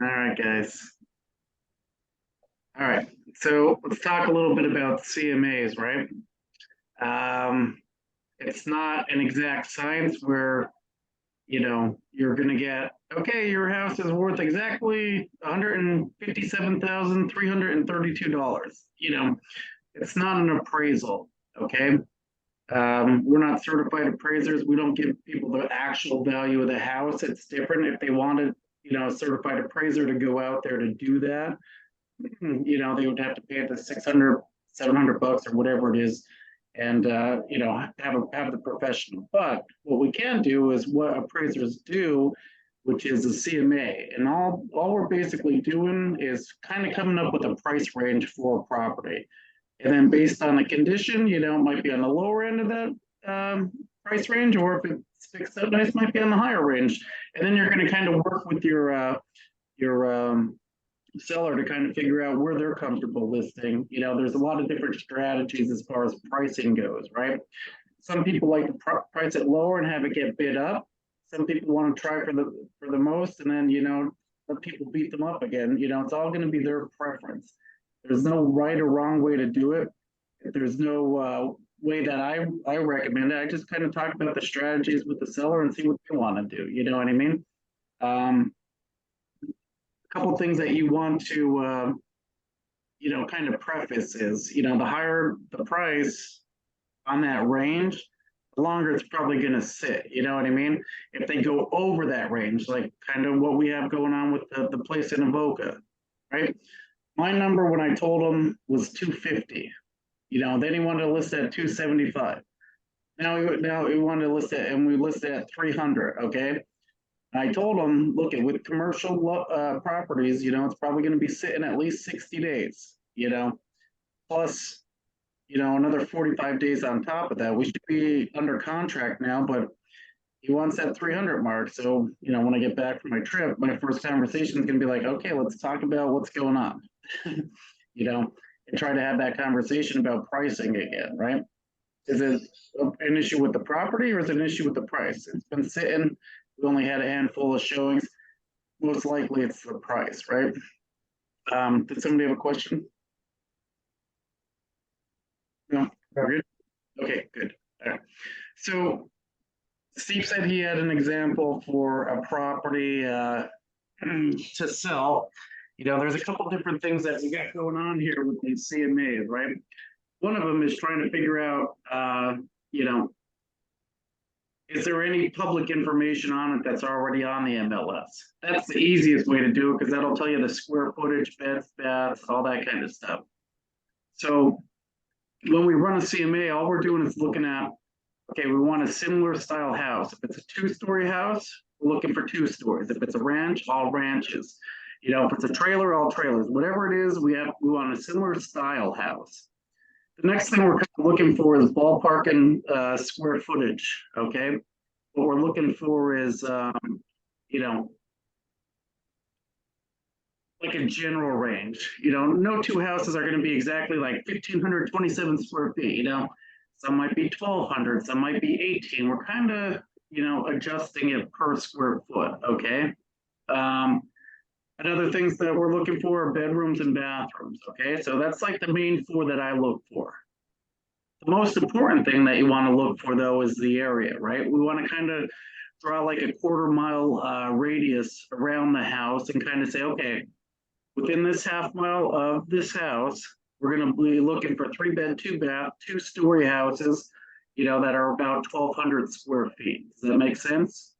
All right, guys. All right, so let's talk a little bit about CMAs, right? It's not an exact science where you're going to get, okay, your house is worth exactly $157,332. It's not an appraisal, okay? We're not certified appraisers. We don't give people the actual value of the house. It's different. If they wanted, a certified appraiser to go out there to do that, they would have to pay the 600, 700 bucks or whatever it is, and have the professional. But what we can do is what appraisers do, which is a CMA, and all we're basically doing is kind of coming up with a price range for a property, and then based on the condition, it might be on the lower end of that price range, or if it's fixed up nice, might be on the higher range, and then you're going to kind of work with your seller to kind of figure out where they're comfortable listing. There's a lot of different strategies as far as pricing goes, right? Some people like to price it lower and have it get bid up. Some people want to try for the most, and then let people beat them up again. It's all going to be their preference. There's no right or wrong way to do it. There's no way that I recommend it. I just kind of talk about the strategies with the seller and see what they want to do. You know what I mean? Couple things that you want to kind of preface is the higher the price on that range, the longer it's probably going to sit. You know what I mean? If they go over that range, like kind of what we have going on with the place in Avoca, right? My number when I told them was 250. Then he wanted to list it at 275. Now we wanted to list it, and we listed at 300. Okay. I told them, look, with commercial properties, it's probably going to be sitting at least 60 days, plus, another 45 days on top of that. We should be under contract now, but he wants that 300 mark. So, when I get back from my trip, my first conversation is going to be like, okay, let's talk about what's going on, and try to have that conversation about pricing again, right? Is it an issue with the property or is it an issue with the price? It's been sitting. We only had a handful of showings. Most likely it's the price, right? Did somebody have a question? No? Good? Okay, good. All right. So Steve said he had an example for a property to sell. There's a couple different things that we got going on here with these CMAs, right? One of them is trying to figure out, is there any public information on it that's already on the MLS? That's the easiest way to do it because that'll tell you the square footage, beds, baths, all that kind of stuff. So when we run a CMA, all we're doing is looking at, okay, we want a similar style house. If it's a 2-story house, we're looking for 2 stories. If it's a ranch, all ranches. If it's a trailer, all trailers. Whatever it is, we want a similar style house. The next thing we're kind of looking for is ballpark and square footage, okay? What we're looking for is, like a general range. No 2 houses are going to be exactly like 1,527 square feet, Some might be 1,200, some might be 18. We're kind of, adjusting it per square foot, okay? Another things that we're looking for are bedrooms and bathrooms, okay? So that's like the main 4 that I look for. The most important thing that you want to look for, though, is the area, right? We want to kind of draw like a 1/4 mile radius around the house and kind of say, okay, within this 1/2 mile of this house, we're going to be looking for 3-bed, 2-bath, 2-story houses, that are about 1,200 square feet. Does that make sense?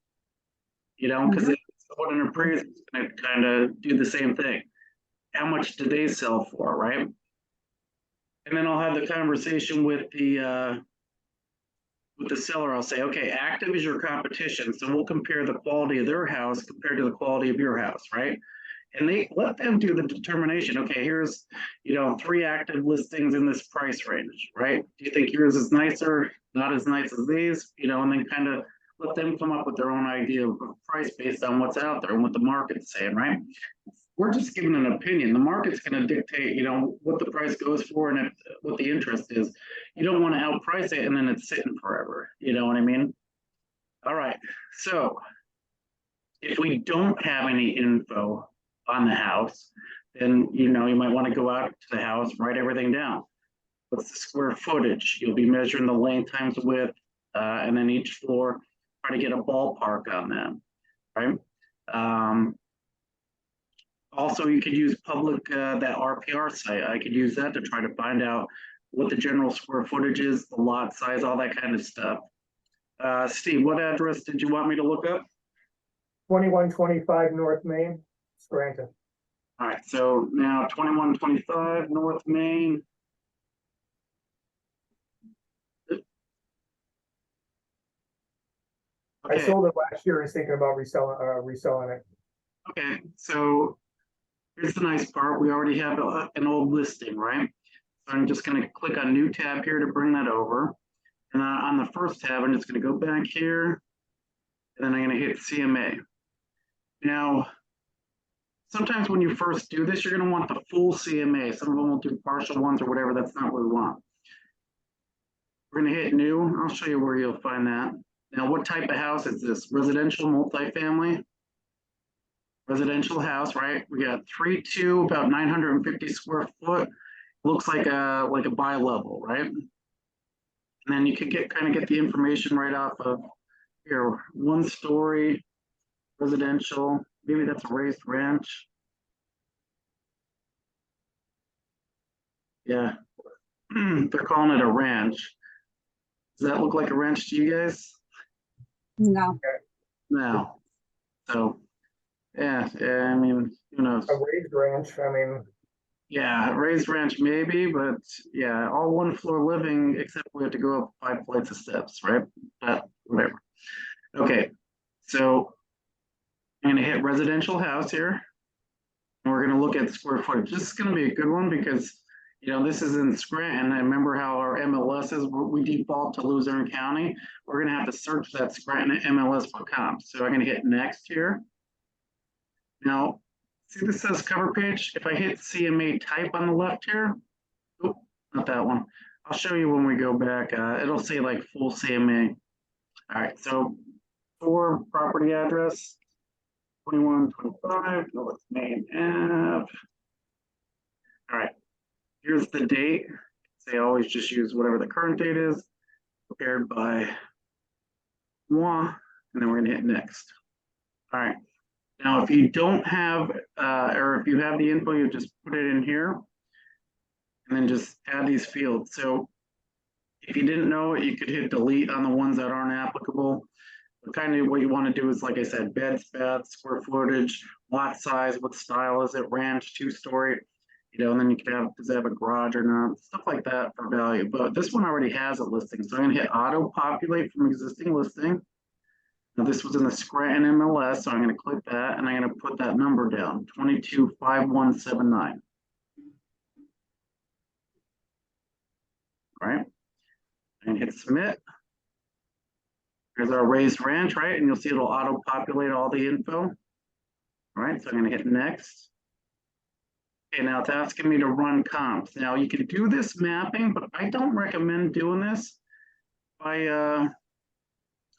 Because what an appraiser is going to kind of do the same thing. How much do they sell for, right? And then I'll have the conversation with the seller. I'll say, okay, active is your competition, so we'll compare the quality of their house compared to the quality of your house, right? And they let them do the determination. Okay, here's 3 active listings in this price range, right? Do you think yours is nicer, not as nice as these? And then kind of let them come up with their own idea of price based on what's out there and what the market's saying, right? We're just giving an opinion. The market's going to dictate, what the price goes for and what the interest is. You don't want to outprice it and then it's sitting forever. You know what I mean? All right. So If we don't have any info on the house, then, you might want to go out to the house, write everything down. What's the square footage? You'll be measuring the length times width, and then each floor, try to get a ballpark on that, right? Also, you could use public, that RPR site. I could use that to try to find out what the general square footage is, the lot size, all that kind of stuff. Steve, what address did you want me to look up? 2125 North Main, Scranton. All right, so now 2125 North Main. I sold it last year and thinking about reselling it. Okay, so here's the nice part. We already have an old listing, right? So I'm just going to click on new tab here to bring that over. And on the first tab, I'm just going to go back here. And then I'm going to hit CMA. Now, sometimes when you first do this, you're going to want the full CMA. Some of them will do partial ones or whatever. That's not what we want. We're going to hit new. I'll show you where you'll find that. Now, what type of house is this? Residential, multifamily? Residential house, right? We got 3.2, about 950 square foot. Looks like a bi-level, right? And then you could kind of get the information right off of here. 1 story, residential. Maybe that's a raised ranch. Yeah, they're calling it a ranch. Does that look like a ranch to you guys? No. No. So, yeah, I mean, who knows? A raised ranch, I mean. Yeah, raised ranch maybe, but yeah, all 1 floor living, except we have to go up 5 flights of steps, right? But whatever. Okay, so I'm going to hit residential house here. And we're going to look at square footage. This is going to be a good one because, this is in Scranton. I remember how our MLS is, we default to Luzerne County. We're going to have to search that Scranton MLS for comps. So I'm going to hit next here. Now, see this says cover page? If I hit CMA type on the left here, oh, not that one. I'll show you when we go back. It'll say like full CMA. All right, so for property address, 2125, no, it's Main Ave. All right, here's the date. They always just use whatever the current date is, prepared by moi, and then we're gonna hit next. All right. Now, if you don't have, or if you have the info, you just put it in here and then just add these fields. So if you didn't know it, you could hit delete on the ones that aren't applicable. But kind of what you want to do is, like I said, beds, baths, square footage, lot size, what style is it, ranch, 2-story, and then you can have, does it have a garage or not, stuff like that for value. But this one already has a listing. So I'm going to hit auto populate from existing listing. Now this was in the Scranton MLS, so I'm going to click that and I'm going to put that number down, 225179. All right, and hit submit. Here's our raised ranch, right? And you'll see it'll auto populate all the info. All right, so I'm going to hit next. Okay, now it's asking me to run comps. Now you can do this mapping, but I don't recommend doing this by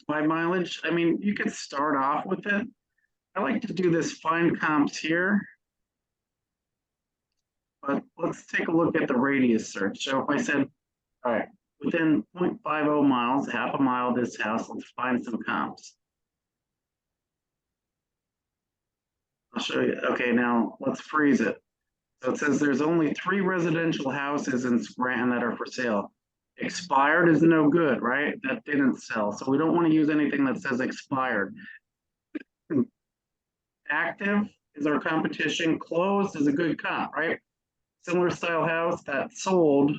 mileage. I mean, you could start off with it. I like to do this find comps here. But let's take a look at the radius search. So if I said, all right, within 0.50 miles, half a mile of this house, let's find some comps. I'll show you. Okay, now let's freeze it. So it says there's only 3 residential houses in Scranton that are for sale. Expired is no good, right? That didn't sell. So we don't want to use anything that says expired. Active is our competition. Closed is a good comp, right? Similar style house that sold,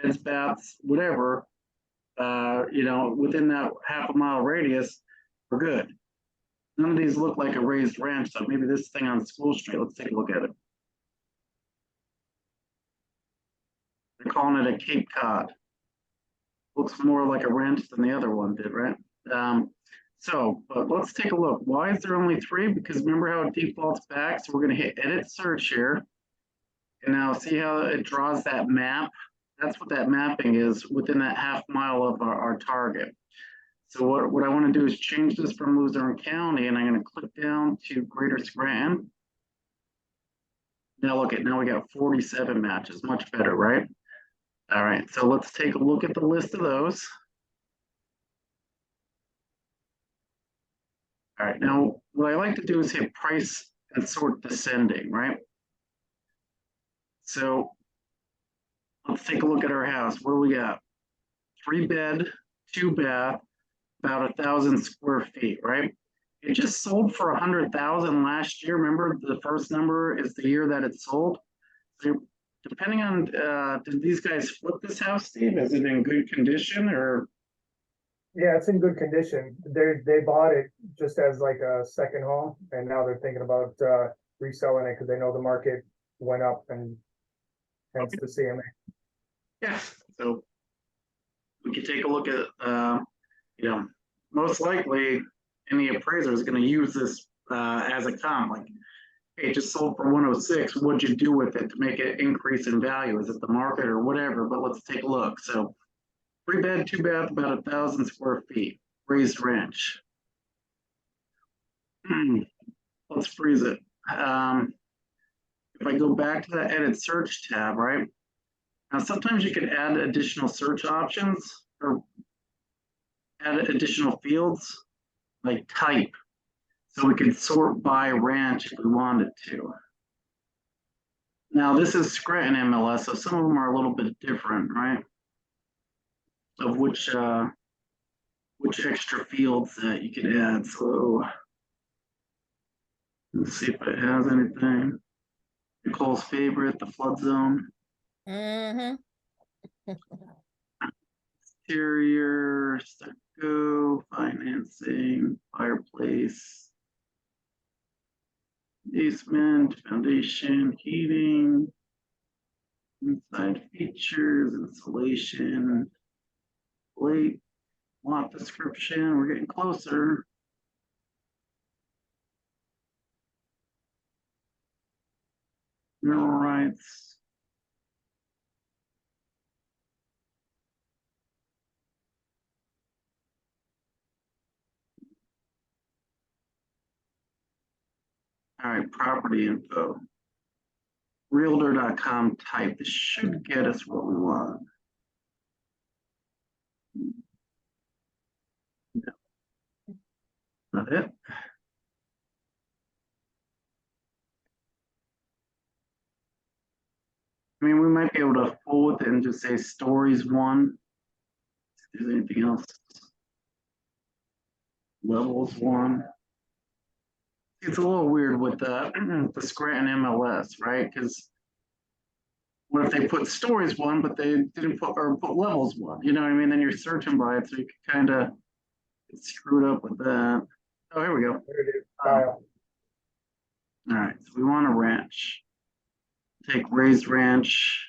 beds, baths, whatever, within that half a mile radius, we're good. None of these look like a raised ranch, so maybe this thing on School Street, let's take a look at it. They're calling it a Cape Cod. Looks more like a ranch than the other one did, right? But let's take a look. Why is there only 3? Because remember how it defaults back? So we're going to hit edit search here. And now see how it draws that map? That's what that mapping is within that half mile of our target. So what I want to do is change this from Luzerne County, and I'm going to click down to Greater Scranton. Now now we got 47 matches, much better, right? All right, so let's take a look at the list of those. All right, now what I like to do is hit price and sort descending, right? So let's take a look at our house. What do we got? 3-bed, 2-bath, about 1,000 square feet, right? It just sold for 100,000 last year. Remember, the first number is the year that it sold. So depending on, did these guys flip this house, Steve? Is it in good condition or? Yeah, it's in good condition. They bought it just as like a second home, and now they're thinking about reselling it because they know the market went up, and hence the CMA. Yeah, so we could take a look at, you know, most likely any appraiser is going to use this as a comp. Like, hey, it just sold for 106. What'd you do with it to make it increase in value? Is it the market or whatever? But let's take a look. So 3-bed, 2-bath, about 1,000 square feet, raised ranch. Let's freeze it. If I go back to the edit search tab, right? Now, sometimes you can add additional search options or add additional fields like type. So we can sort by ranch if we wanted to. Now, this is Scranton MLS, so some of them are a little bit different, right? Of which extra fields that you can add. So let's see if it has anything. Nicole's favorite, the flood zone. Mm-hmm. Exterior, stucco, financing, fireplace, basement, foundation, heating, inside features, insulation, plate, lot description. We're getting closer. Mineral rights. All right, property info. Realtor.com type. This should get us what we want. No. Not it. I mean, we might be able to fool with it and just say stories 1. If there's anything else. Levels 1. It's a little weird with the Scranton MLS, right? Because what if they put stories 1, but they didn't put levels 1? You know what I mean? Then you're searching by it, so you can kind of get screwed up with that. Oh, here we go. There it is. Kyle. All right, so we want a ranch. Take raised ranch.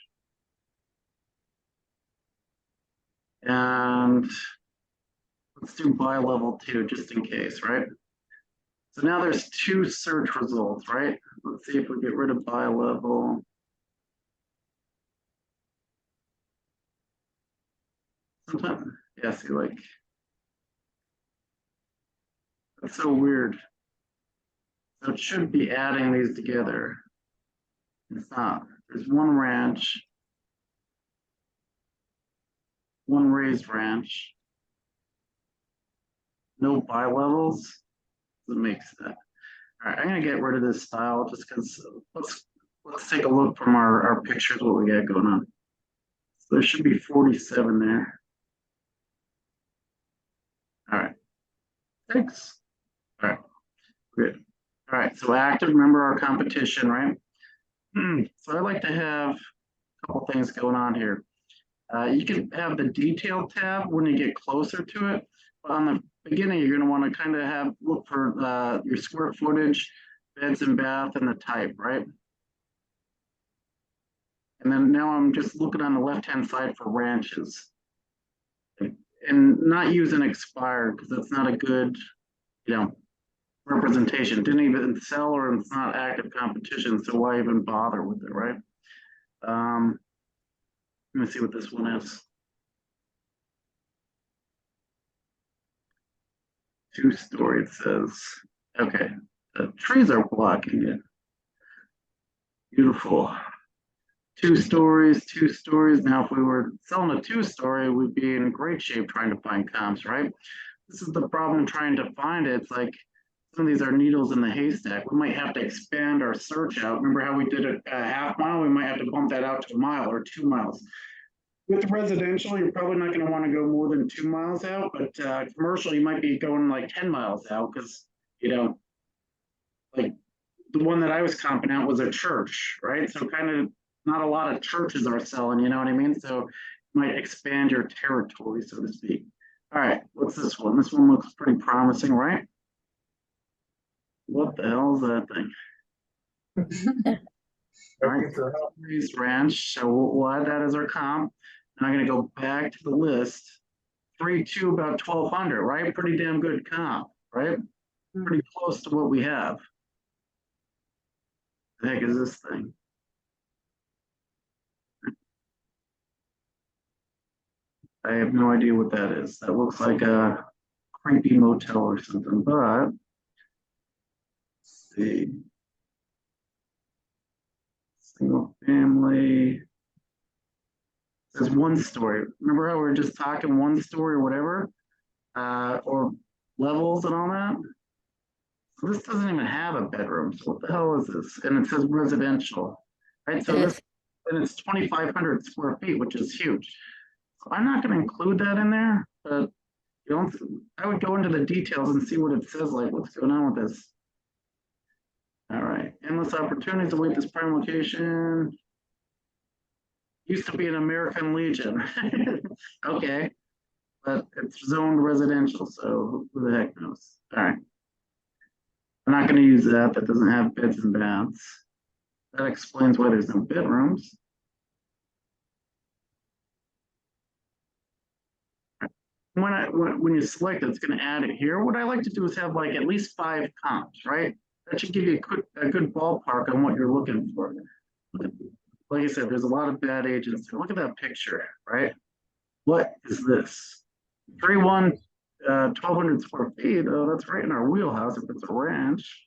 And let's do by level 2 just in case, right? So now there's 2 search results, right? Let's see if we get rid of by level. Sometimes, yeah, see, like, that's so weird. So it should be adding these together. It's not. There's 1 ranch, 1 raised ranch, no by levels. Doesn't make sense. All right, I'm gonna get rid of this style just because let's take a look from our pictures what we got going on. So there should be 47 there. All right, thanks. All right, good. All right, so active, remember our competition, right? So I like to have a couple things going on here. You can have the detail tab when you get closer to it. But on the beginning, you're going to want to kind of look for your square footage, beds and bath, and the type, right? And then now I'm just looking on the left-hand side for ranches. And not using expired because that's not a good, representation. Didn't even sell or it's not active competition, so why even bother with it, right? Let me see what this one is. 2-story, it says. Okay, the trees are blocking it. Beautiful. 2 stories, 2 stories. Now, if we were selling a 2-story, we'd be in great shape trying to find comps, right? This is the problem trying to find it. It's like some of these are needles in the haystack. We might have to expand our search out. Remember how we did a half mile? We might have to bump that out to a mile or 2 miles. With residential, you're probably not going to want to go more than 2 miles out, but commercial, you might be going like 10 miles out because, you know, like the one that I was comping out was a church, right? So kind of not a lot of churches are selling, you know what I mean? So you might expand your territory, so to speak. All right, what's this one? This one looks pretty promising, right? What the hell is that thing? All right, Breeze Ranch. So we'll add that as our comp. And I'm going to go back to the list. 3.2 about 1,200, right? Pretty damn good comp, right? Pretty close to what we have. The heck is this thing? I have no idea what that is. That looks like a creepy motel or something, but let's see. Single family. It says 1 story. Remember how we were just talking 1 story or whatever? Or levels and all that? So this doesn't even have a bedroom. So what the hell is this? And it says residential, right? So this, and it's 2,500 square feet, which is huge. So I'm not going to include that in there, but you know, I would go into the details and see what it says, like what's going on with this. All right, endless opportunities await this prime location. Used to be an American Legion. Okay, but it's zoned residential, so who the heck knows? All right. I'm not going to use that. That doesn't have beds and baths. That explains why there's no bedrooms. When you select it, it's going to add it here. What I like to do is have like at least 5 comps, right? That should give you a good ballpark on what you're looking for. Like I said, there's a lot of bad agents. Look at that picture, right? What is this? 3.1, 1,200 square feet. Oh, that's right in our wheelhouse if it's a ranch.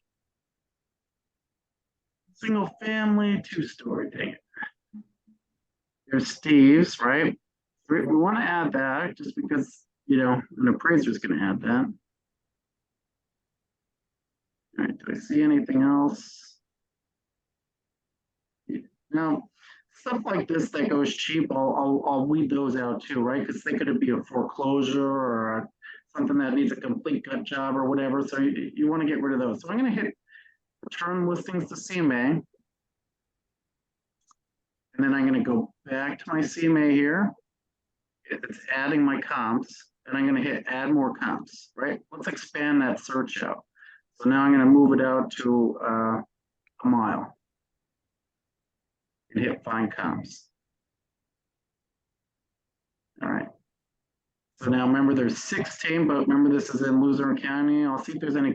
Single family, 2-story, dang it. There's Steve's, right? We want to add that just because, you know, an appraiser is going to add that. All right, do I see anything else? Now, stuff like this that goes cheap, I'll weed those out too, right? Because they could be a foreclosure or something that needs a complete cut job or whatever. So you want to get rid of those. So I'm going to hit return listings to CMA. And then I'm going to go back to my CMA here. It's adding my comps. And I'm going to hit add more comps, right? Let's expand that search out. So now I'm going to move it out to a mile. And hit find comps. All right. So now remember there's 16, but remember this is in Luzerne County. I'll see if there's any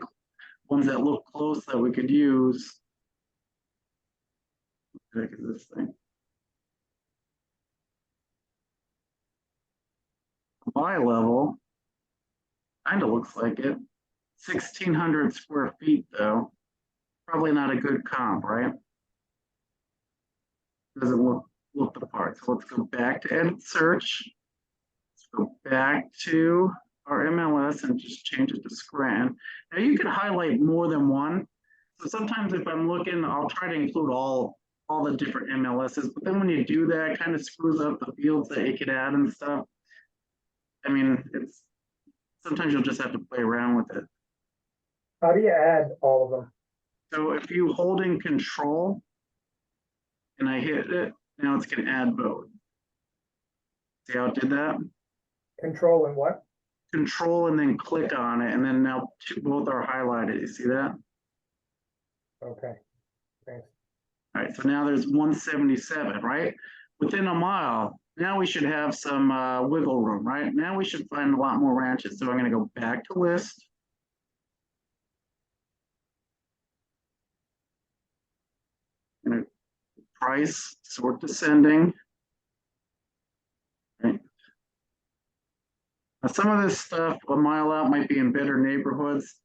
ones that look close that we could use. What the heck is this thing? Buy level. Kind of looks like it. 1,600 square feet though. Probably not a good comp, right? Doesn't look the part. So let's go back to edit search. Let's go back to our MLS and just change it to Scranton. Now you can highlight more than one. So sometimes if I'm looking, I'll try to include all the different MLSs, but then when you do that, it kind of screws up the fields that you could add and stuff. I mean, it's sometimes you'll just have to play around with it. How do you add all of them? So if you hold in control and I hit it, now it's going to add both. See how it did that? Control and what? Control and then click on it, and then now both are highlighted. You see that? Okay, thanks. All right, so now there's 177, right? Within a mile, now we should have some wiggle room, right? Now we should find a lot more ranches. So I'm going to go back to list. Going to price, sort descending. Right. Now, some of this stuff a mile out might be in better neighborhoods.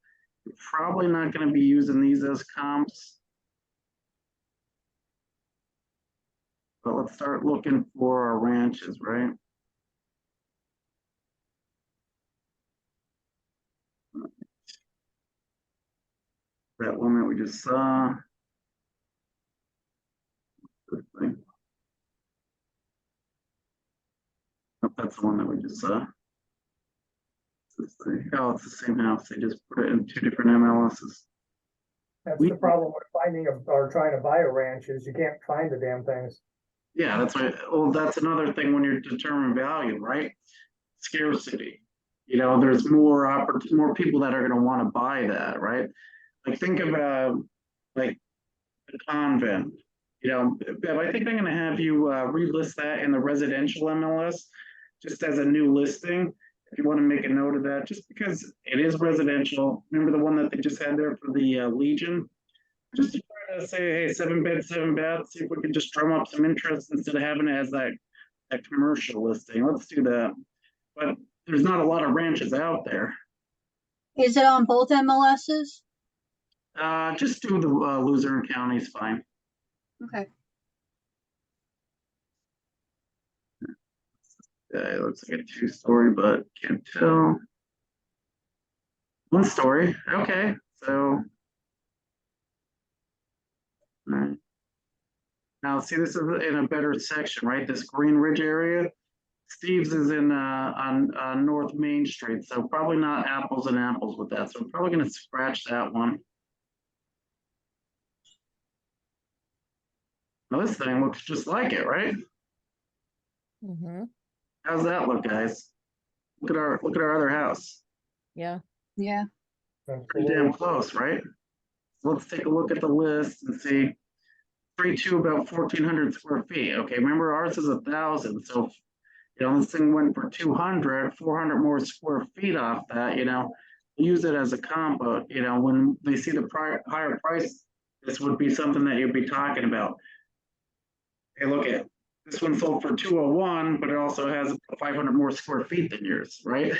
You're probably not going to be using these as comps. But let's start looking for our ranches, right? That one that we just saw. Good thing. Oh, that's the one that we just saw. Oh, it's the same house. They just put it in two different MLSs. That's We- the problem with finding or trying to buy a ranch is you can't find the damn things. Yeah, that's right. Well, that's another thing when you're determining value, right? Scarcity. You know, there's more people that are going to want to buy that, right? Like think of like the convent. You know, Bev, I think I'm going to have you relist that in the residential MLS just as a new listing. If you want to make a note of that, just because it is residential. Remember the one that they just had there for the Legion? Just to try to say, hey, 7 beds, 7 baths, see if we can just drum up some interest instead of having it as that commercial listing. Let's do that. But there's not a lot of ranches out there. Is it on both MLSs? Just do the Luzerne County's fine. Okay. It looks like a 2-story, but can't tell. 1 story. Okay, so. All right. Now, see, this is in a better section, right? This Green Ridge area. Steve's is in on North Main Street, so probably not apples and apples with that. So we're probably going to scratch that one. Now this thing looks just like it, right? Mm-hmm. How's that look, guys? Look at our other house. Yeah. Yeah. Pretty damn close, right? So let's take a look at the list and see. 3.2 about 1,400 square feet. Okay, remember ours is 1,000. So you know, this thing went for 200, 400 more square feet off that, you know, use it as a comp, but, you know, when they see the higher price, this would be something that you'd be talking about. Hey, look at this one sold for 201, but it also has 500 more square feet than yours, right?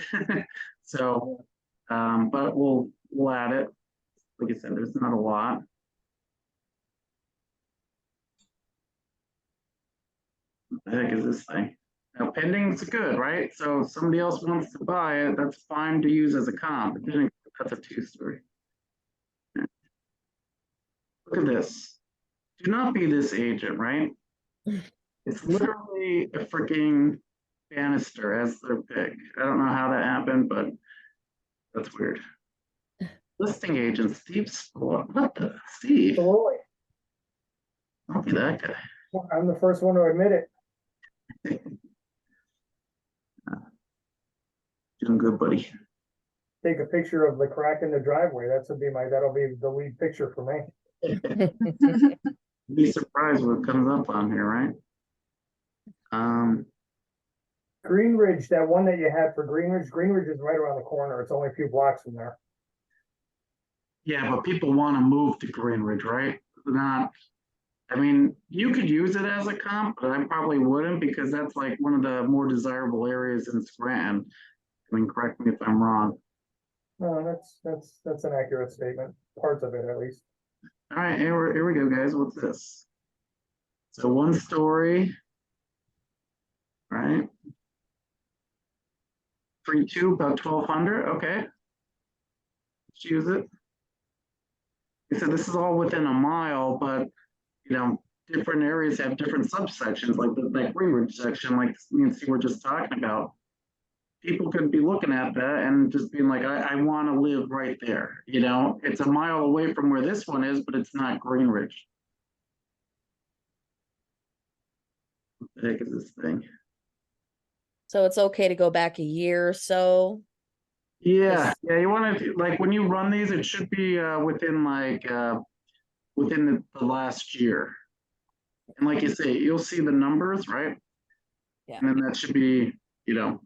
So, but we'll add it. Like I said, there's not a lot. What the heck is this thing? Now, pending's good, right? So if somebody else wants to buy it, that's fine to use as a comp. That's a 2-story. Look at this. Do not be this agent, right? It's literally a freaking banister as their pick. I don't know how that happened, but that's weird. Listing agent, Steve Sport. What the? Steve? Absolutely. I'll be that guy. I'm the first one to admit it. Doing good, buddy. Take a picture of the crack in the driveway. That'll be the lead picture for me. Be surprised what comes up on here, right? Green Ridge, that one that you had for Green Ridge is right around the corner. It's only a few blocks from there. Yeah, but people want to move to Green Ridge, right? Not, I mean, you could use it as a comp, but I probably wouldn't because that's like one of the more desirable areas in Scranton. I mean, correct me if I'm wrong. No, that's an accurate statement. Parts of it, at least. All right, here we go, guys. What's this? So 1-story, right? 3.2, about 1,200. Okay, let's use it. So this is all within a mile, but you know, different areas have different subsections, like that Green Ridge section, like me and Steve were just talking about. People could be looking at that and just being like, I want to live right there. You know, it's a mile away from where this one is, but it's not Green Ridge. What the heck is this thing? So it's okay to go back a year or so. Yeah, you want to, like, when you run these, it should be within within the last year. And like you say, you'll see the numbers, right? Yeah. And then that should be, you know,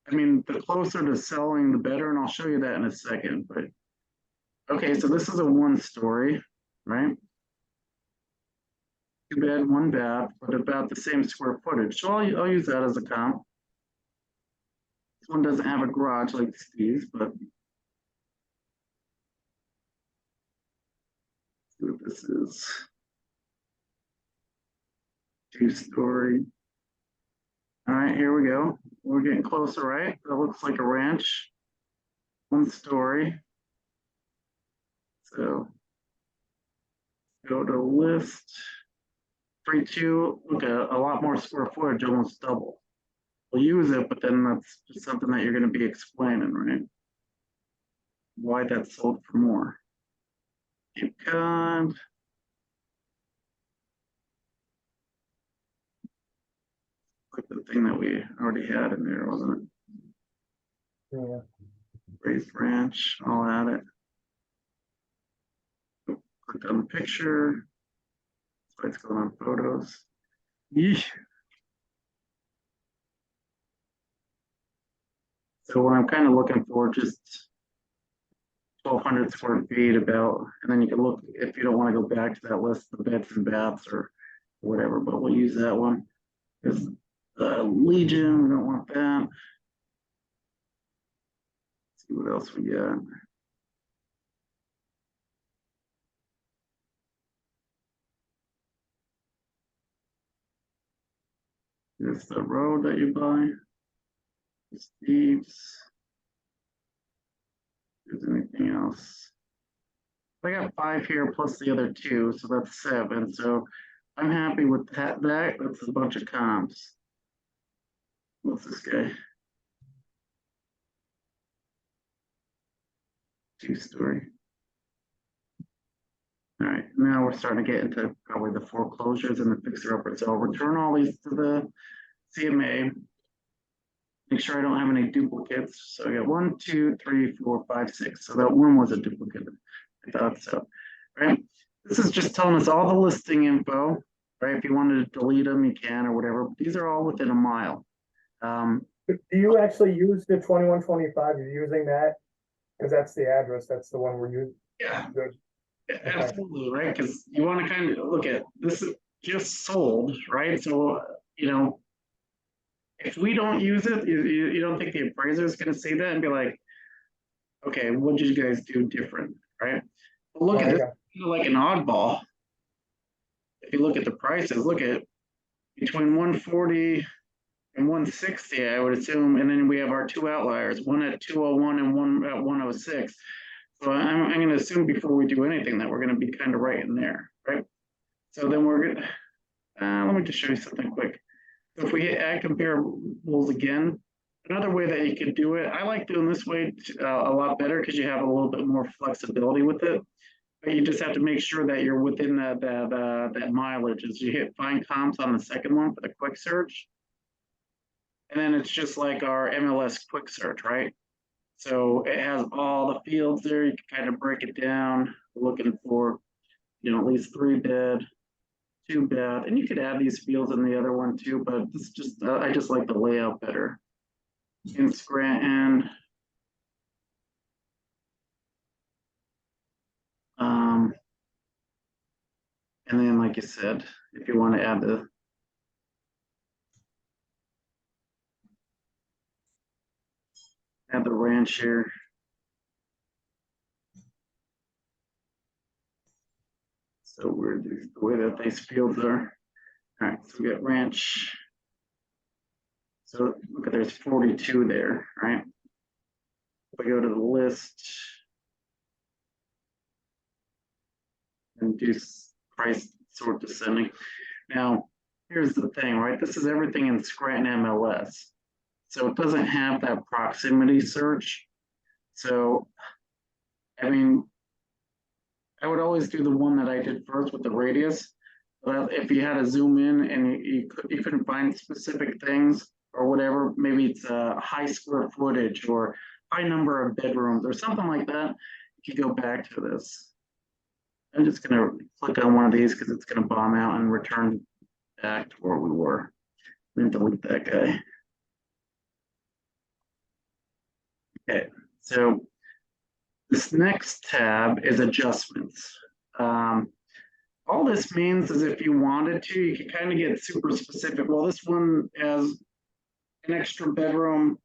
I mean, the closer to selling, the better, and I'll show you that in a second. But okay, so this is a 1-story, right? 2 bed, 1 bath, but about the same square footage. So I'll use that as a comp. This one doesn't have a garage like Steve's, but let's see what this is. 2-story. All right, here we go. We're getting closer, right? That looks like a ranch. 1 story. So go to list. 3.2. Look at a lot more square footage, almost double. We'll use it, but then that's just something that you're going to be explaining, right? Why that's sold for more. Keep going. Like the thing that we already had in there, wasn't it? Yeah. Raised ranch, I'll add it. Click on the picture. That's why it's going on photos. Yeesh. So what I'm kind of looking for, just 1,200 square feet about, and then you can look, if you don't want to go back to that list, the beds and baths or whatever, but we'll use that one. There's Legion, we don't want that. Let's see what else we got. Here's the road that you buy. Steve's. If there's anything else. I got 5 here plus the other 2, so that's 7. So I'm happy with that. That's a bunch of comps. What's this guy? 2-story. All right, now we're starting to get into probably the foreclosures and the fixer-upper. So I'll return all these to the CMA. Make sure I don't have any duplicates. So I got 1, 2, 3, 4, 5, 6. So that one was a duplicate. I thought so. Right. This is just telling us all the listing info. Right. If you wanted to delete them, you can or whatever. But these are all within a mile. Do you actually use the 2125? You're using that? Because that's the address. That's the one we're using. Yeah. Good. Absolutely. Right. Because you want to kind of look at this is just sold. Right. So, you know, if we don't use it, you don't think the appraiser is going to see that and be like, okay, what did you guys do different? Right. But look at this, like an oddball. If you look at the prices, look at between 140 and 160, I would assume, and then we have our 2 outliers, one at 201 and one at 106. So I'm going to assume before we do anything that we're going to be kind of right in there, right? So then we're going to, let me just show you something quick. So if we hit add comparables again, another way that you could do it, I like doing this way a lot better because you have a little bit more flexibility with it. But you just have to make sure that you're within that mileage. As you hit find comps on the second one for the quick search. And then it's just like our MLS quick search, right? So it has all the fields there. You can kind of break it down, looking for, you know, at least 3 bed, 2 bath, and you could add these fields in the other one too, but this just, I just like the layout better. In Scranton. And then, like you said, if you want to add the ranch here. So we're the way that these fields are. All right, so we got ranch. So look at there's 42 there, right? If I go to the list and do price sort descending. Now, here's the thing, right? This is everything in Scranton MLS. So it doesn't have that proximity search. So, I mean, I would always do the one that I did first with the radius. But if you had to zoom in and you couldn't find specific things or whatever, maybe it's a high square footage or high number of bedrooms or something like that, you could go back to this. I'm just going to click on one of these because it's going to bomb out and return back to where we were. Then delete that guy. Okay, so this next tab is adjustments. All this means is if you wanted to, you can kind of get super specific. Well, this one has an extra bedroom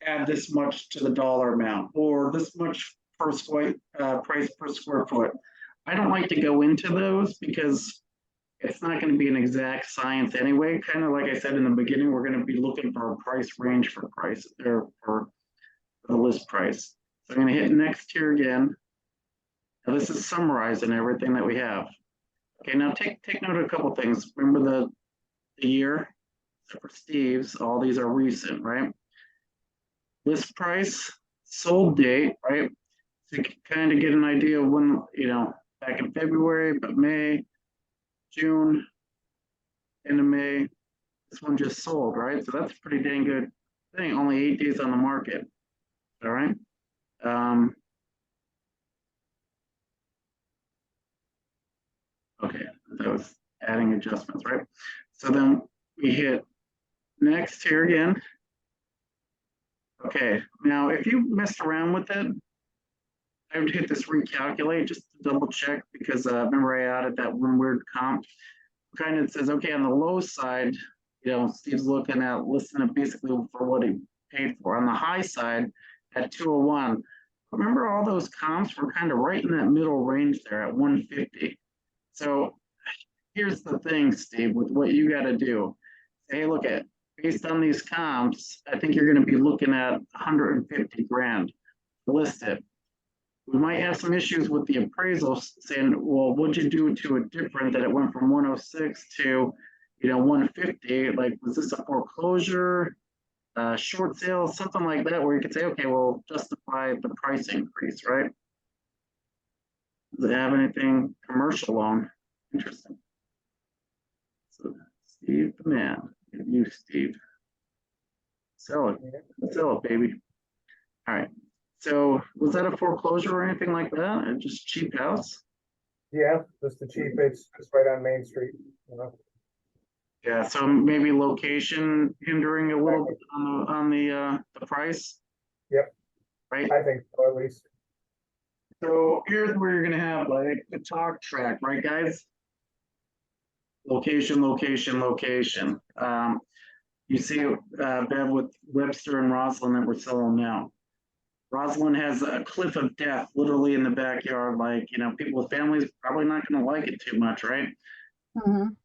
add this much to the dollar amount, or this much per square, price per square foot. I don't like to go into those because it's not gonna be an exact science anyway. Kind of like I said in the beginning, we're gonna be looking for a price range for price, or for the list price. So I'm gonna hit next here again. Now this is summarizing everything that we have. Okay, now take note of a couple things. Remember the year, except for Steve's, all these are recent, right? List price, sold date, right? To kind of get an idea of when, back in February, but May, June, end of May, this one just sold, right? So that's a pretty dang good thing. Only 8 days on the market. All right. Okay, that was adding adjustments, right? So then we hit next here again. Okay, now if you messed around with it, I would hit this recalculate just to double check, because remember I added that one weird comp. Kind of says, okay, on the low side, Steve's looking at listening basically for what he paid for. On the high side, at 201, remember all those comps were kind of right in that middle range there at 150. So here's the thing, Steve, with what you got to do. Hey, look at, based on these comps, I think you're going to be looking at 150 grand listed. We might have some issues with the appraisal saying, well, what'd you do to it different that it went from 106 to, 150? Like, was this a foreclosure, short sale, something like that, where you could say, okay, well, justify the price increase, right? Does it have anything commercial on? Interesting. So, Steve the man, you, Steve. Sell it, baby. All right. So was that a foreclosure or anything like that? Or just cheap house? Yeah, just the cheap, it's right on Main Street, Yeah, so maybe location hindering a little bit on the price. Yep. Right. I think so, at least. So here's where you're gonna have like the talk track, right, guys? Location, location, location. You see Bev with Webster and Roslyn that we're selling now. Roslyn has a cliff of death literally in the backyard. Like, people with families probably not going to like it too much, right? Mhm.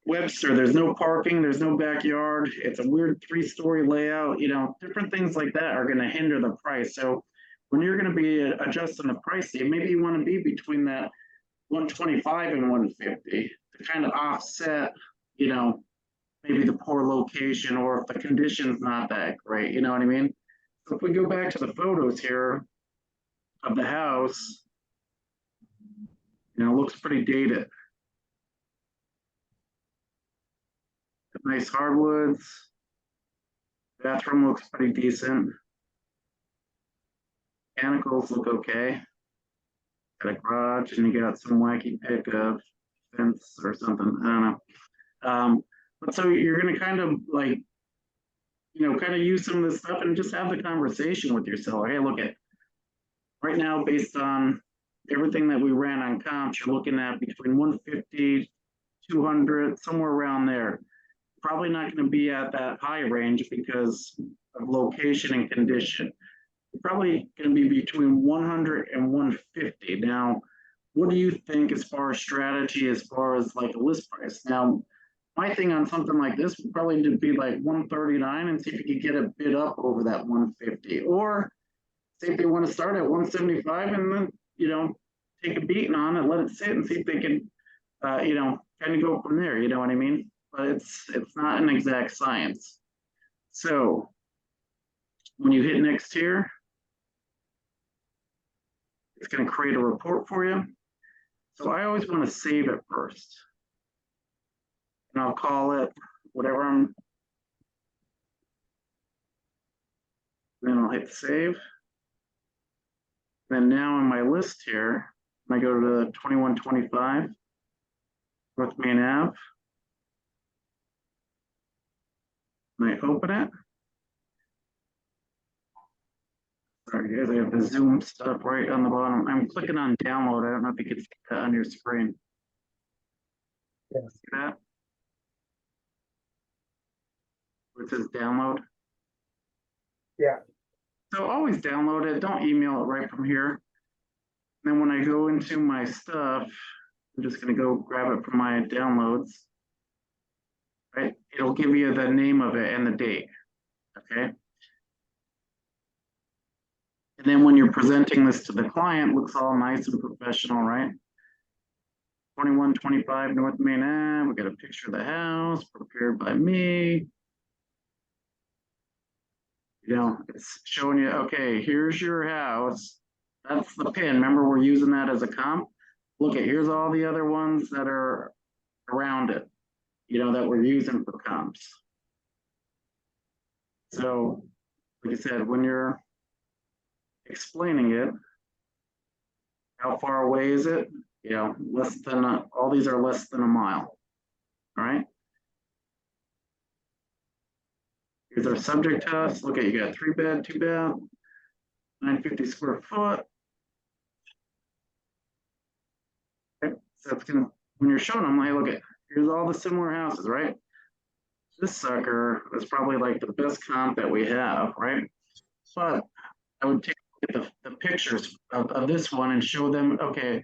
Webster, there's no parking, there's no backyard. It's a weird 3-story layout. Different things like that are going to hinder the price. So when you're going to be adjusting the price, maybe you want to be between that 125 and 150 to kind of offset, maybe the poor location, or if the condition's not that great, you know what I mean? So if we go back to the photos here of the house, it looks pretty dated. Nice hardwoods. Bathroom looks pretty decent. Mechanicals look okay. Got a garage, and you got some wacky pick of fence or something. I don't know. But so you're gonna kind of like, kind of use some of this stuff and just have the conversation with yourself. Hey, look at right now, based on everything that we ran on comps, you're looking at between 150, 200, somewhere around there. Probably not going to be at that high range because of location and condition. You're probably going to be between 100 and 150. Now, what do you think as far as strategy, as far as like a list price? Now, my thing on something like this would probably be like 139 and see if you could get a bid up over that 150. Or say if they want to start at 175 and then, take a beating on it, let it sit and see if they can, kind of go from there. You know what I mean? But it's not an exact science. So when you hit next here, it's going to create a report for you. So I always want to save it first. And I'll call it whatever then I'll hit save. Then now on my list here, I go to the 2125 North Main Ave. And I open it. Sorry guys, I have the Zoom stuff right on the bottom. I'm clicking on download. I don't know if you can see that on your screen. Yeah. See that? Where it says download. Yeah. So always download it, don't email it right from here. Then when I go into my stuff, I'm just gonna go grab it from my downloads. Right, it'll give you the name of it and the date, okay? And then when you're presenting this to the client, looks all nice and professional, right? 2125 North Main Ave, we got a picture of the house prepared by me. You know, it's showing you, okay, here's your house. That's the pin. Remember, we're using that as a comp. Look at, here's all the other ones that are around it, you know, that we're using for comps. So, like I said, when you're explaining it, how far away is it? You know, less than all these are less than a mile. All right. Here's our subject house. Look at, you got 3 bed, 2 bath, 950 square foot. Okay. So it's gonna, when you're showing them, like, look at, here's all the similar houses, right? This sucker is probably like the best comp that we have, right? But I would take the pictures of this one and show them, okay,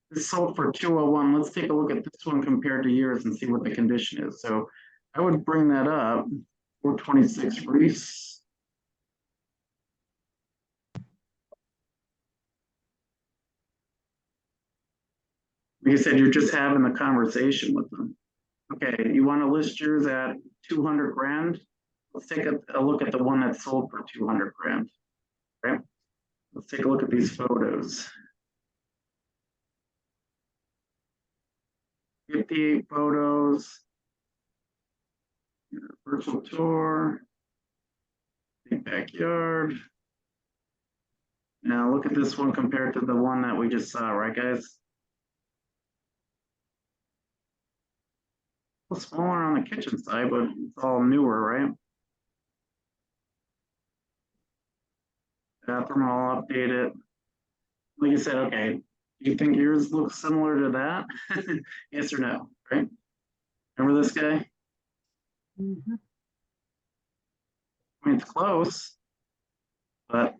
this sold for 201. Let's take a look at this one compared to yours and see what the condition is. So I would bring that up. 426 Reese. Like I said, you're just having a conversation with them. Okay, you want to list yours at 200 grand? Let's take a look at the one that sold for 200 grand. Okay, let's take a look at these photos. 58 photos. Virtual tour. Big backyard. Now look at this one compared to the one that we just saw, right, guys? A little smaller on the kitchen side, but it's all newer, right? Bathroom all updated. Like you said, okay, do you think yours looks similar to that? Yes or no, right? Remember this guy? Mhm. I mean, it's close, but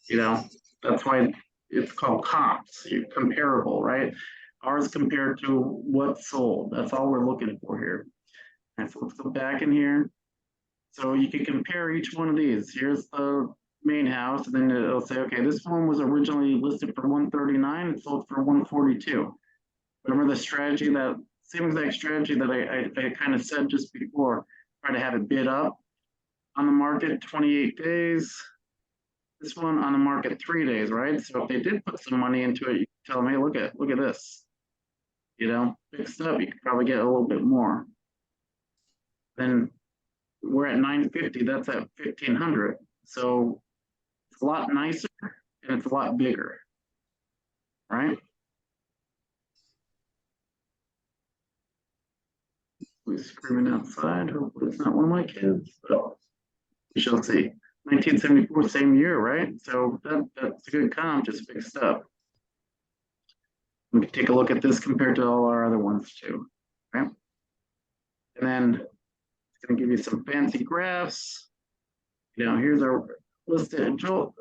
you know, that's why it's called comps, comparable, right? Ours compared to what sold. That's all we're looking for here. And so let's go back in here. So you can compare each one of these. Here's the main house, and then it'll say, okay, this one was originally listed for 139, it sold for 142. Remember the strategy, that same exact strategy that I kind of said just before, try to have it bid up on the market 28 days. This one on the market 3 days, right? So if they did put some money into it, you can tell them, hey, look at this. You know, fixed up, you could probably get a little bit more. Then we're at 950, that's at 1500. So it's a lot nicer and it's a lot bigger, right? Who's screaming outside? Hopefully it's not one of my kids, but we shall see. 1974, same year, right? So that's a good comp, just fixed up. We can take a look at this compared to all our other ones too, right? And then it's going to give you some fancy graphs. You know, here's our listed Joel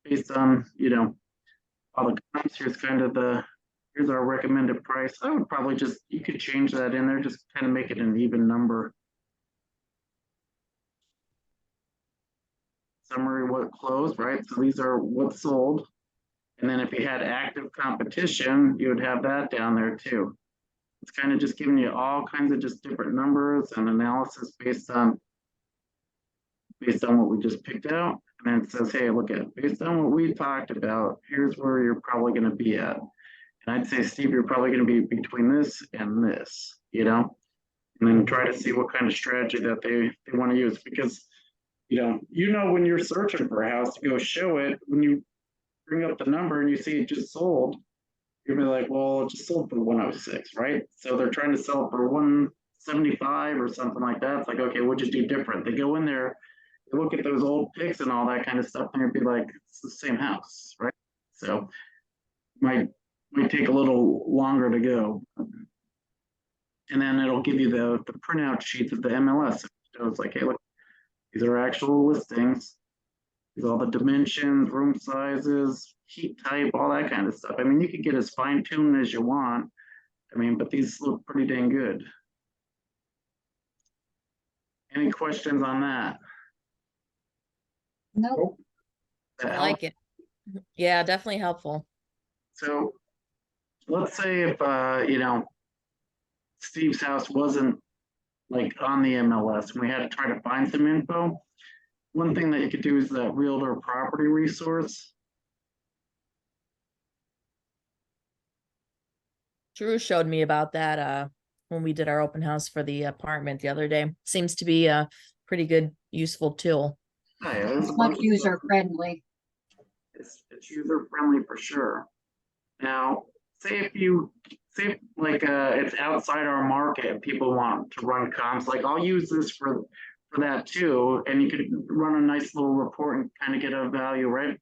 based on, you know, all the comps. Here's kind of here's our recommended price. I would probably just, you could change that in there, just kind of make it an even number. Summary, what closed, right? So these are what sold. And then if you had active competition, you would have that down there too. It's kind of just giving you all kinds of just different numbers and analysis based on what we just picked out. And then it says, hey, look at, based on what we talked about, here's where you're probably going to be at. And I'd say, Steve, you're probably going to be between this and this, you know, and then try to see what kind of strategy that they want to use. Because, you know, when you're searching for a house to go show it, when you bring up the number and you see it just sold, you're gonna be like, well, it just sold for 106, right? So they're trying to sell it for 175 or something like that. It's like, okay, what'd you do different? They go in there, they look at those old pics and all that kind of stuff, and it'd be like, it's the same house, right? So might take a little longer to go. And then it'll give you the printout sheets of the MLS. So it's like, hey, look, these are actual listings. There's all the dimensions, room sizes, heat type, all that kind of stuff. I mean, you could get as fine tuned as you want. I mean, but these look pretty dang good. Any questions on that? Nope. That I help? like it. Yeah, definitely helpful. So let's say if, Steve's house wasn't like on the MLS and we had to try to find some info. One thing that you could do is that realtor property resource. Drew showed me about that when we did our open house for the apartment the other day. Seems to be a pretty good, useful tool. Oh, yeah, there's a Much bunch of user stuff. friendly. It's user friendly for sure. Now, say it's outside our market and people want to run comps, like I'll use this for that too, and you could run a nice little report and kind of get a value, right?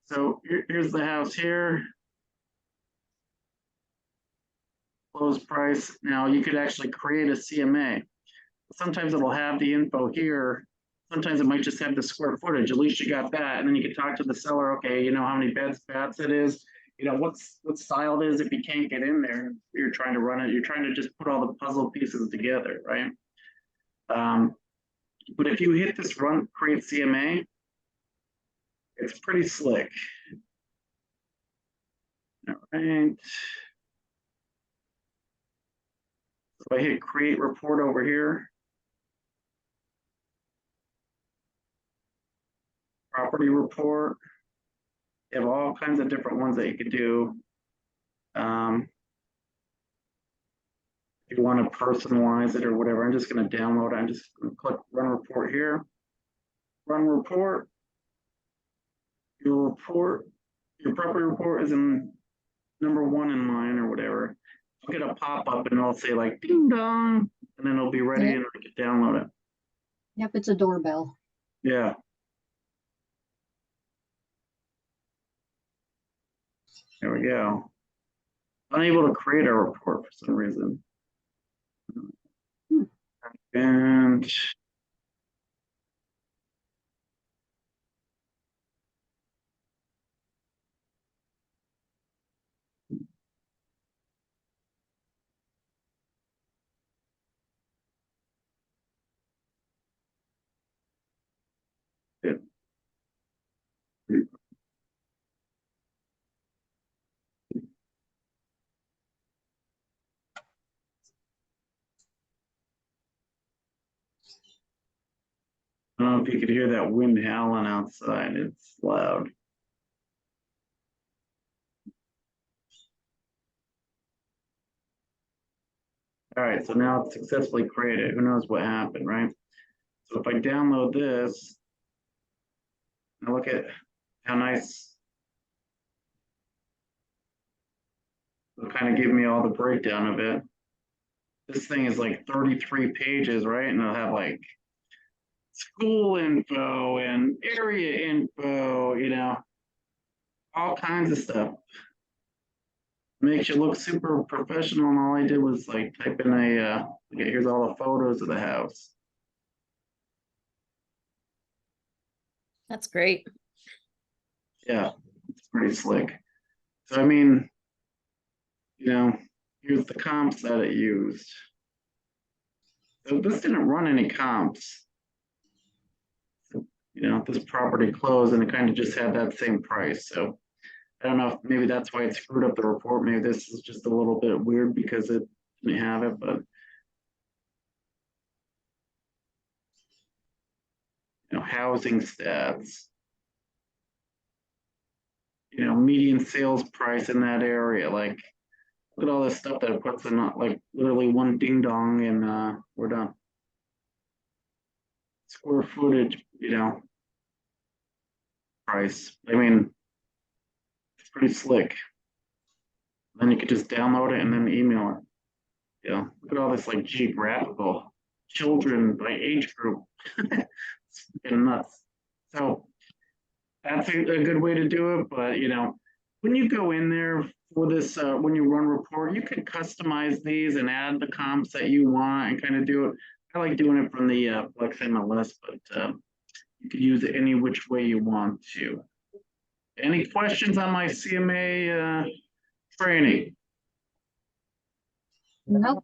So here's the house here. Closed price. Now you could actually create a CMA. Sometimes it'll have the info here. Sometimes it might just have the square footage. At least you got that, and then you can talk to the seller. Okay, you know how many beds, baths it is. You know what style it is. If you can't get in there, you're trying to run it. You're trying to just put all the puzzle pieces together, right? But if you hit this run create CMA, it's pretty slick. All right. So I hit create report over here. Property report. You have all kinds of different ones that you could do. If you want to personalize it or whatever, I'm just going to download it. I'm just going to click run report here. Run report. Your property report is in number 1 in line or whatever. I'll get a pop-up and it'll say like ding dong, and then it'll be ready Yep. and I can download it. Yep, it's a doorbell. Yeah. There we go. Unable to create a report for some reason. Hmm. And it, I don't know if you could hear that wind howling outside. It's loud. All right, so now it's successfully created. Who knows what happened, right? So if I download this, now look at how nice. It'll kind of give me all the breakdown of it. This thing is like 33 pages, right? And it'll have like school info and area info, all kinds of stuff. Makes you look super professional, and all I did was like type in okay, here's all the photos of the house. That's great. Yeah, it's pretty slick. So I mean, here's the comps that it used. So this didn't run any comps. So, this property closed and it kind of just had that same price. So I don't know if maybe that's why it screwed up the report. Maybe this is just a little bit weird because it didn't have it, but housing stats, median sales price in that area. Like, look at all this stuff that it puts in like literally one ding dong and we're done. Square footage, price. I mean, it's pretty slick. Then you could just download it and then email it. Look at all this like geographical children by age group. It's freaking nuts. So that's a good way to do it. But when you go in there for this, when you run report, you can customize these and add the comps that you want and kind of do it. I like doing it from the Flex MLS, but You can use it any which way you want to. Any questions on my CMA training? Nope.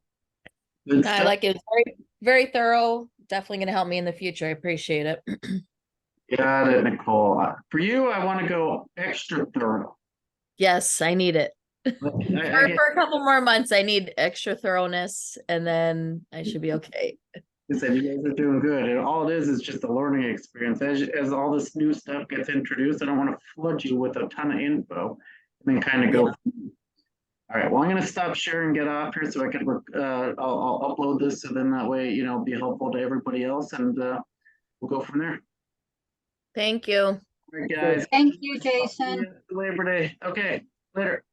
Good I stuff. like it. It's very, very thorough. Definitely gonna help me in the future. I appreciate it. Got it, Nicole. For you, I want to go extra thorough. Yes, I need it. I For, get- for a couple more months, I need extra thoroughness, and then I should be okay. I said, you guys are doing good. And all it is just a learning experience. As all this new stuff gets introduced, I don't want to flood you with a ton of info and then kind of go. All right, well, I'm going to stop sharing, get off here so I can, I'll upload this. So then that way, be helpful to everybody else, and we'll go from there. Thank you. All right, guys. Thank you, Jason. Labor Day. Okay, later.